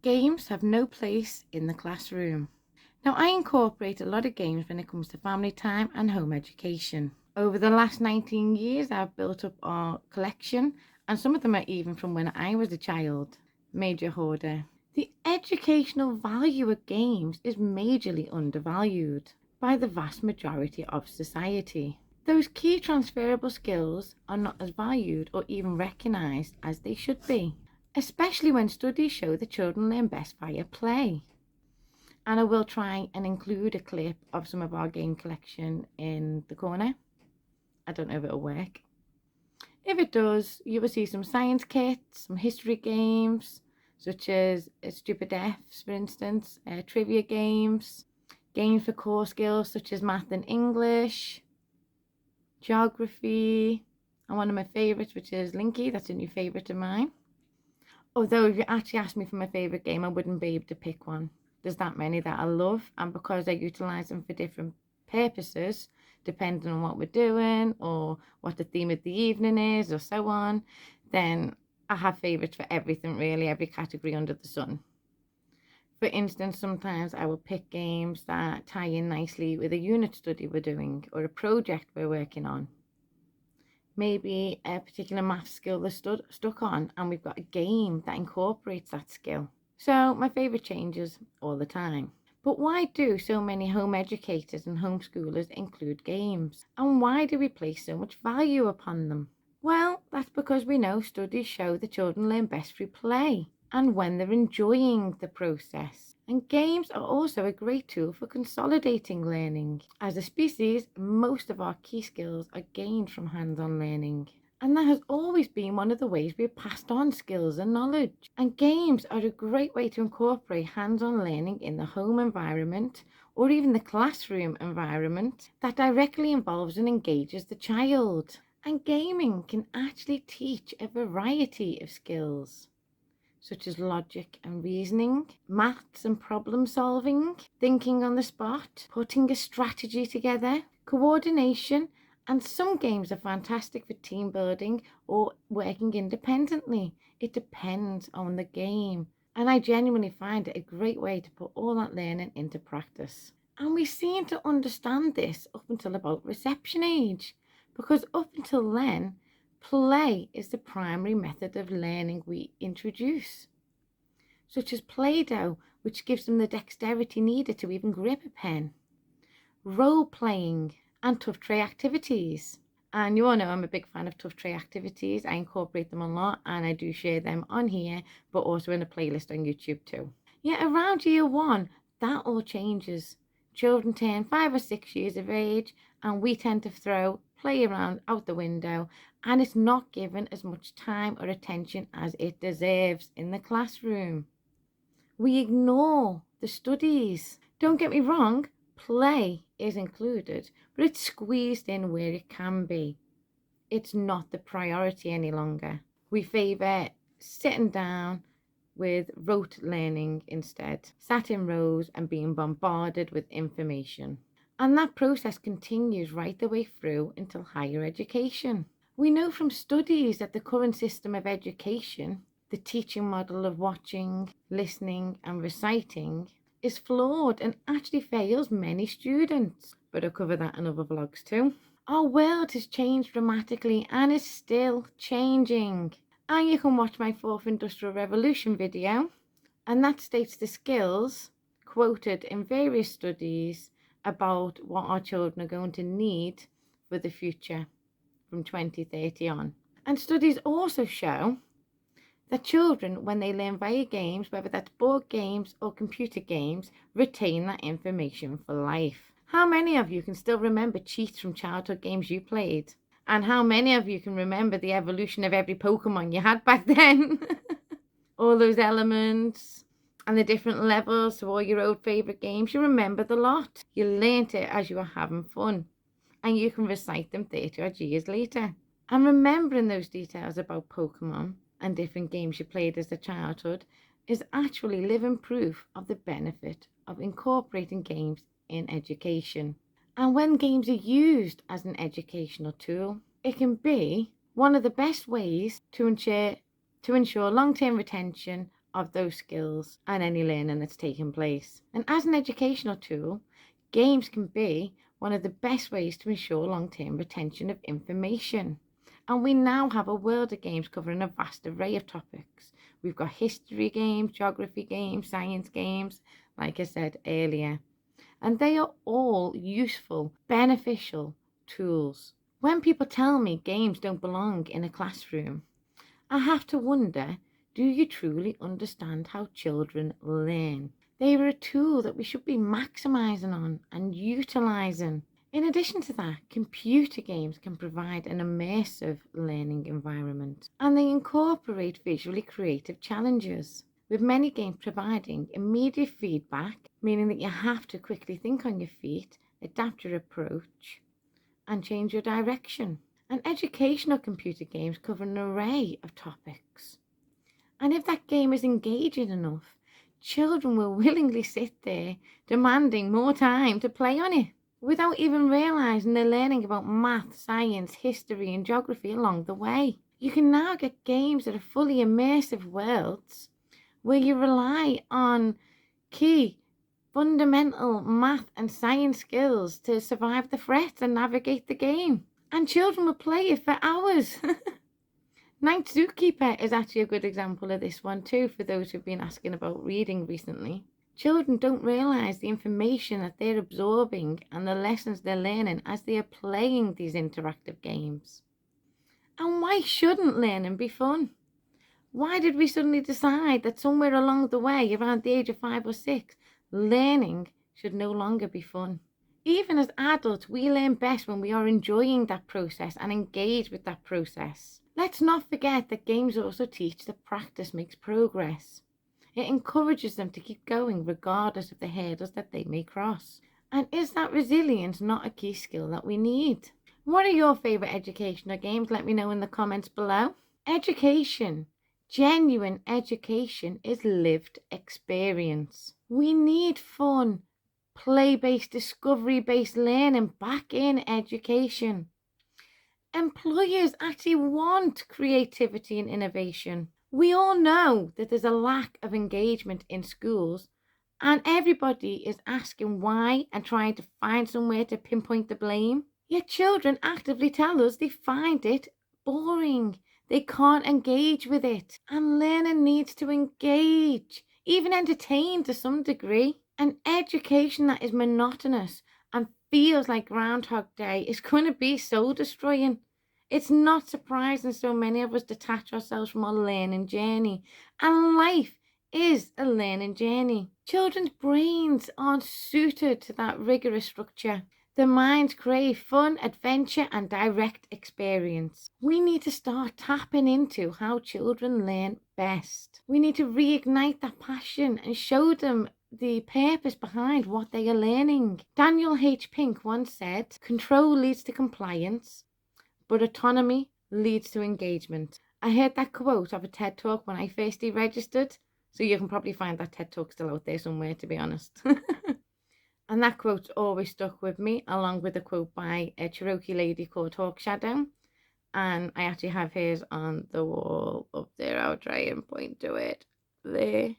Games have no place in the classroom. Now, I incorporate a lot of games when it comes to family time and home education. Over the last 19 years, I've built up our collection, and some of them are even from when I was a child. Major hoarder. The educational value of games is majorly undervalued by the vast majority of society. Those key transferable skills are not as valued or even recognised as they should be, especially when studies show that children learn best via play. And I will try and include a clip of some of our game collection in the corner. I don't know if it'll work. If it does, you will see some science kits, some history games, such as Stupid F's, for instance, trivia games, games for core skills such as math and English, geography, and one of my favourites, which is Linky. That's a new favourite of mine. Although if you actually asked me for my favourite game, I wouldn't be able to pick one. There's that many that I love, and because I utilise them for different purposes, depending on what we're doing or what the theme of the evening is or so on, then I have favourites for everything really, every category under the sun. For instance, sometimes I will pick games that tie in nicely with a unit study we're doing or a project we're working on. Maybe a particular math skill they're stuck on, and we've got a game that incorporates that skill. So my favourite changes all the time. But why do so many home educators and homeschoolers include games? And why do we place so much value upon them? Well, that's because we know studies show that children learn best through play and when they're enjoying the process. And games are also a great tool for consolidating learning. As a species, most of our key skills are gained from hands-on learning. And that has always been one of the ways we've passed on skills and knowledge. And games are a great way to incorporate hands-on learning in the home environment or even the classroom environment that directly involves and engages the child. And gaming can actually teach a variety of skills, such as logic and reasoning, maths and problem solving, thinking on the spot, putting a strategy together, coordination, and some games are fantastic for team building or working independently. It depends on the game. And I genuinely find it a great way to put all that learning into practice. And we seem to understand this up until about reception age, because up until then, play is the primary method of learning we introduce, such as Play-Doh, which gives them the dexterity needed to even grip a pen, role-playing, and tough tray activities. And you all know I'm a big fan of tough tray activities. I incorporate them a lot, and I do share them on here, but also in a playlist on YouTube too. Yeah, around year 1, that all changes. Children turn 5 or 6 years of age, and we tend to throw play around out the window, and it's not given as much time or attention as it deserves in the classroom. We ignore the studies. Don't get me wrong, play is included, but it's squeezed in where it can be. It's not the priority any longer. We favour sitting down with rote learning instead, sat in rows and being bombarded with information. And that process continues right the way through until higher education. We know from studies that the current system of education, the teaching model of watching, listening and reciting, is flawed and actually fails many students. But I'll cover that in other vlogs too. Our world has changed dramatically and is still changing. And you can watch my 4th Industrial Revolution video, and that states the skills quoted in various studies about what our children are going to need for the future from 2030 on. And studies also show that children, when they learn via games, whether that's board games or computer games, retain that information for life. How many of you can still remember cheats from childhood games you played? And how many of you can remember the evolution of every Pokemon you had back then? All those elements and the different levels of all your old favourite games, you remember the lot. You learnt it as you were having fun, and you can recite them 30 odd years later. And remembering those details about Pokemon and different games you played as a childhood is actually living proof of the benefit of incorporating games in education. And when games are used as an educational tool, it can be one of the best ways to ensure to ensure long-term retention of those skills and any learning that's taken place. And as an educational tool, games can be one of the best ways to ensure long-term retention of information. And we now have a world of games covering a vast array of topics. We've got history games, geography games, science games, like I said earlier. And they are all useful, beneficial tools. When people tell me games don't belong in a classroom, I have to wonder, do you truly understand how children learn? They are a tool that we should be maximising on and utilising. In addition to that, computer games can provide an immersive learning environment, and they incorporate visually creative challenges, with many games providing immediate feedback, meaning that you have to quickly think on your feet, adapt your approach, and change your direction. And educational computer games cover an array of topics. And if that game is engaging enough, children will willingly sit there demanding more time to play on it, without even realising they're learning about math, science, history and geography along the way. You can now get games that are fully immersive worlds where you rely on key fundamental math and science skills to survive the threats and navigate the game. And children will play it for hours. Night Zookeeper is actually a good example of this one too, for those who've been asking about reading recently. Children don't realise the information that they're absorbing and the lessons they're learning as they are playing these interactive games. And why shouldn't learning be fun? Why did we suddenly decide that somewhere along the way, around the age of 5 or 6, learning should no longer be fun? Even as adults, we learn best when we are enjoying that process and engage with that process. Let's not forget that games also teach that practice makes progress. It encourages them to keep going regardless of the hurdles that they may cross. And is that resilience not a key skill that we need? What are your favourite educational games? Let me know in the comments below. Education, genuine education, is lived experience. We need fun, play-based, discovery-based learning back in education. Employers actually want creativity and innovation. We all know that there's a lack of engagement in schools, and everybody is asking why and trying to find somewhere to pinpoint the blame. Yet children actively tell us they find it boring. They can't engage with it. And learning needs to engage, even entertain to some degree. An education that is monotonous and feels like Groundhog Day is going to be soul destroying. It's not surprising so many of us detach ourselves from our learning journey. And life is a learning journey. Children's brains aren't suited to that rigorous structure. Their minds crave fun, adventure, and direct experience. We need to start tapping into how children learn best. We need to reignite that passion and show them the purpose behind what they are learning. Daniel H. Pink once said, "Control leads to compliance, but autonomy leads to engagement." I heard that quote of a TED Talk when I first deregistered, so you can probably find that TED Talk still out there somewhere, to be honest. And that quote's always stuck with me, along with a quote by a Cherokee lady called Hawk Shadow. And I actually have hers on the wall up there. I'll try and point to it. There.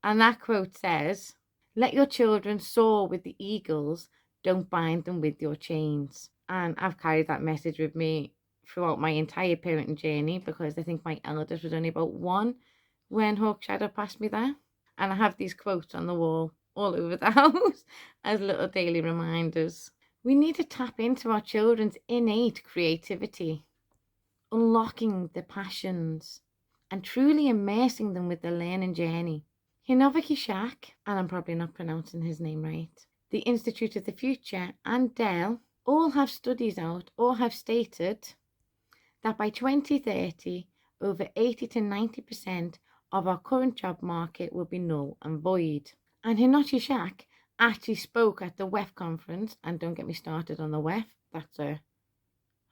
And that quote says, "Let your children soar with the eagles, don't bind them with your chains." And I've carried that message with me throughout my entire parenting journey, because I think my eldest was only about 1 when Hawk Shadow passed me there. And I have these quotes on the wall all over the house as little daily reminders. We need to tap into our children's innate creativity, unlocking their passions and truly immersing them with the learning journey. Hinovaki Shak, and I'm probably not pronouncing his name right, the Institute of the Future, and Dell all have studies out or have stated that by 2030, over 80 to 90% of our current job market will be null and void. And Hinochi Shak actually spoke at the WEF conference, and don't get me started on the WEF, that's a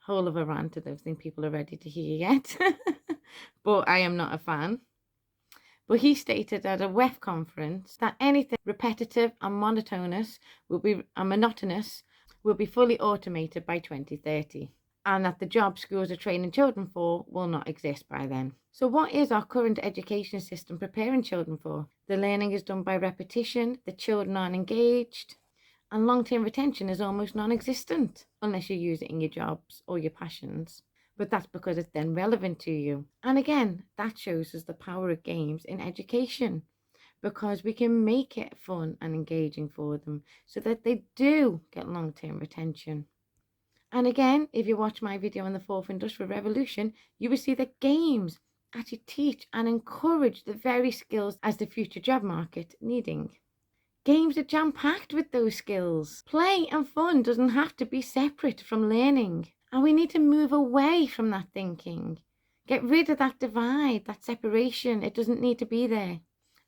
whole of a rant I don't think people are ready to hear yet, but I am not a fan. But he stated at a WEF conference that anything repetitive and monotonous will be fully automated by 2030. and that the job schools are training children for will not exist by then. So what is our current education system preparing children for? The learning is done by repetition, the children aren't engaged, and long-term retention is almost non-existent unless you use it in your jobs or your passions. But that's because it's then relevant to you. And again, that shows us the power of games in education, because we can make it fun and engaging for them so that they do get long-term retention. And again, if you watch my video on the fourth industrial revolution, you will see that games actually teach and encourage the very skills as the future job market needing. Games are jam-packed with those skills. Play and fun doesn't have to be separate from learning. And we need to move away from that thinking. Get rid of that divide, that separation. It doesn't need to be there.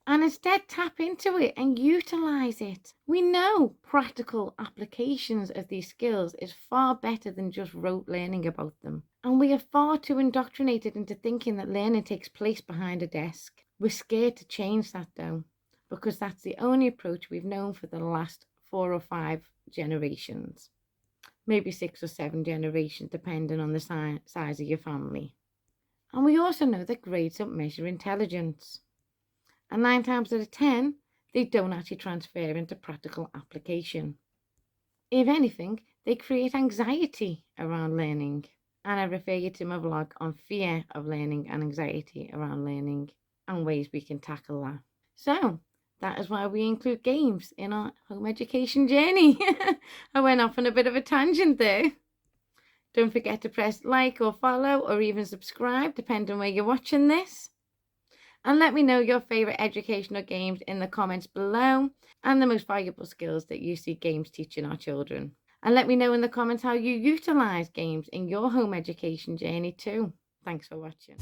And instead tap into it and utilize it. We know practical applications of these skills is far better than just rote learning about them. And we are far too indoctrinated into thinking that learning takes place behind a desk. We're scared to change that though, because that's the only approach we've known for the last 4 or 5 generations. Maybe 6 or 7 generations, depending on the size of your family. And we also know that grades don't measure intelligence. And 9 times out of 10, they don't actually transfer into practical application. If anything, they create anxiety around learning. And I refer you to my vlog on fear of learning and anxiety around learning and ways we can tackle that. So that is why we include games in our home education journey. I went off on a bit of a tangent there. Don't forget to press like or follow or even subscribe, depending on where you're watching this. And let me know your favourite educational games in the comments below and the most valuable skills that you see games teaching our children. And let me know in the comments how you utilise games in your home education journey too. Thanks for watching.